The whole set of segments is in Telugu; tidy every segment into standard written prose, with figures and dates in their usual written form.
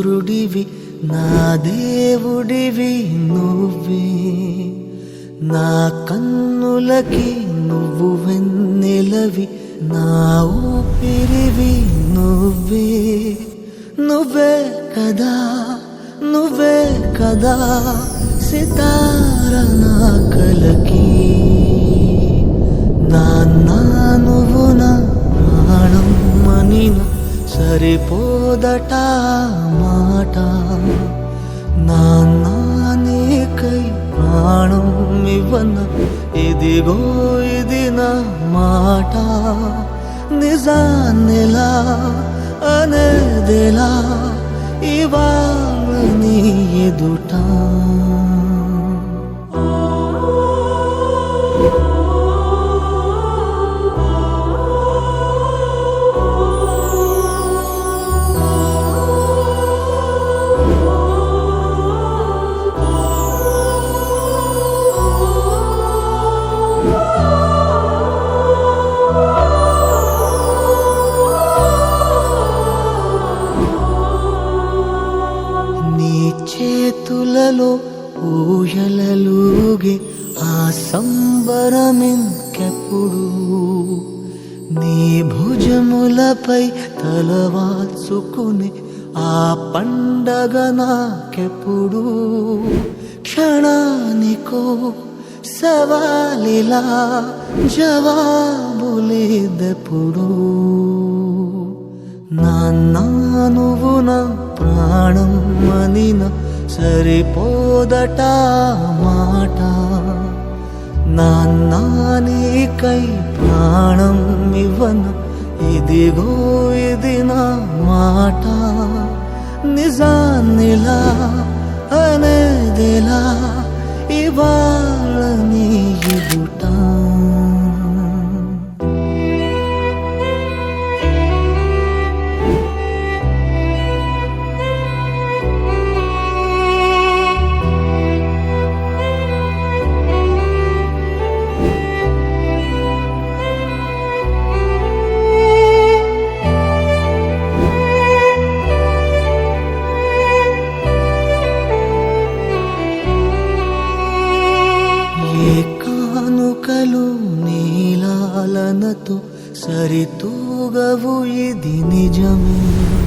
సూర్యుడివి నా దేవుడివి నువ్వే, నా కన్నులకి నువ్వు వెన్నెలవి, నా ఊపిరివి నువ్వే. నువ్వే కదా, నువ్వే కదా సితార నా కలకి. నాన్న నువ్వు నా ప్రాణం అనిన సరిపోదట మాట. నాన్న నీకై ప్రాణం ఇవ్వన ఇదిగో ఇది నా మాట. నిజాన్నిలా అనేదిలా ఇవాళ నీ ఎదుట. చేతులలో ఊయలలుగే ఆ సంబరమింకెప్పుడు, నీ భుజములపై తలవాల్చుకుని ఆ పండగ నాకెప్పుడు. క్షణానికో సవాలిలా జవాబులేదెప్పుడు. నాన్న నువ్వు నా ప్రాణం అనిన సరిపోదట మాట. నాన్న నీకై ప్రాణం ఇవ్వన ఇదిగో ఇది నా మాట. నిజాన్నిలా అనేదిలా ఇవాళ నీ ఎదుట. కానుకలు నీలాలనతో సరితూగవు ఇది నిజమే.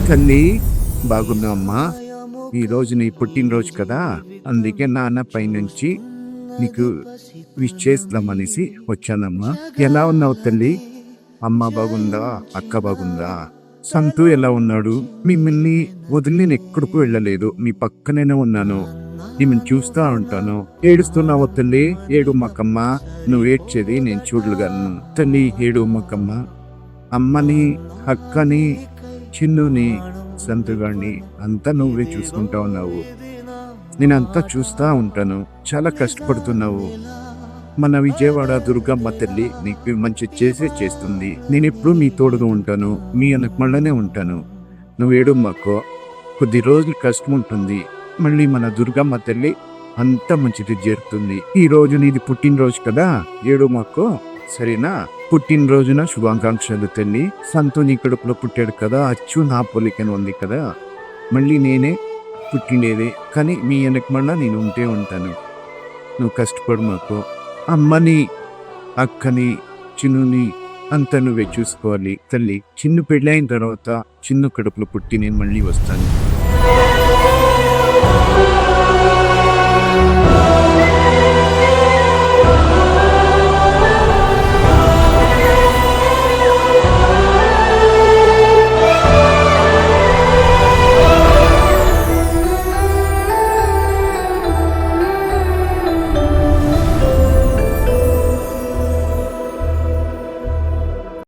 తల్లి బాగున్నామ్మా? ఈరోజు నీ పుట్టినరోజు కదా, అందుకే నాన్న పైనుంచి నీకు విష్ చేస్తామనేసి వచ్చానమ్మా. ఎలా ఉన్నావు తల్లి? అమ్మ బాగుందా? అక్క బాగుందా? సంతు ఎలా ఉన్నాడు? మిమ్మల్ని వదిలి నేను ఎక్కడికి వెళ్ళలేదు, మీ పక్కనే ఉన్నాను, నిన్ను చూస్తా ఉంటాను. ఏడుస్తున్నావు తల్లి? ఏడు మక్కమ్మ, నువ్వు ఏడ్చేది నేను చూడగలను తల్లి. ఏడు మక్కమ్మ. అమ్మని, అక్కని, చిన్నుని, సంతుగాడిని అంతా నువ్వే చూసుకుంటా ఉన్నావు. నేనంతా చూస్తా ఉంటాను. చాలా కష్టపడుతున్నావు. మన విజయవాడ దుర్గమ్మ తల్లి నీకు మంచి చేస్తుంది. నేను ఎప్పుడు నీ తోడుగా ఉంటాను, మీ మళ్ళనే ఉంటాను. నువ్వు ఏడు మక్కో, కొద్ది రోజులు కష్టం ఉంటుంది, మళ్ళీ మన దుర్గమ్మ తల్లి అంతా మంచిది జరుగుతుంది. ఈ రోజు నీది పుట్టినరోజు కదా, ఏడు మక్కో సరేనా? పుట్టినరోజున శుభాకాంక్షలు తల్లి. సంతు నీ కడుపులో పుట్టాడు కదా, అచ్చు నా పోలికను ఉంది కదా, మళ్ళీ నేనే పుట్టిండేదే, కానీ మీ మళ్ళా నేను ఉంటే ఉంటాను. నువ్వు కష్టపడు మాకు. అమ్మని, అక్కని, చిన్నుని అంతా నువ్వే చూసుకోవాలి తల్లి. చిన్ను పెళ్ళి అయిన తర్వాత చిన్ను కడుపులో పుట్టి నేను మళ్ళీ వస్తాను.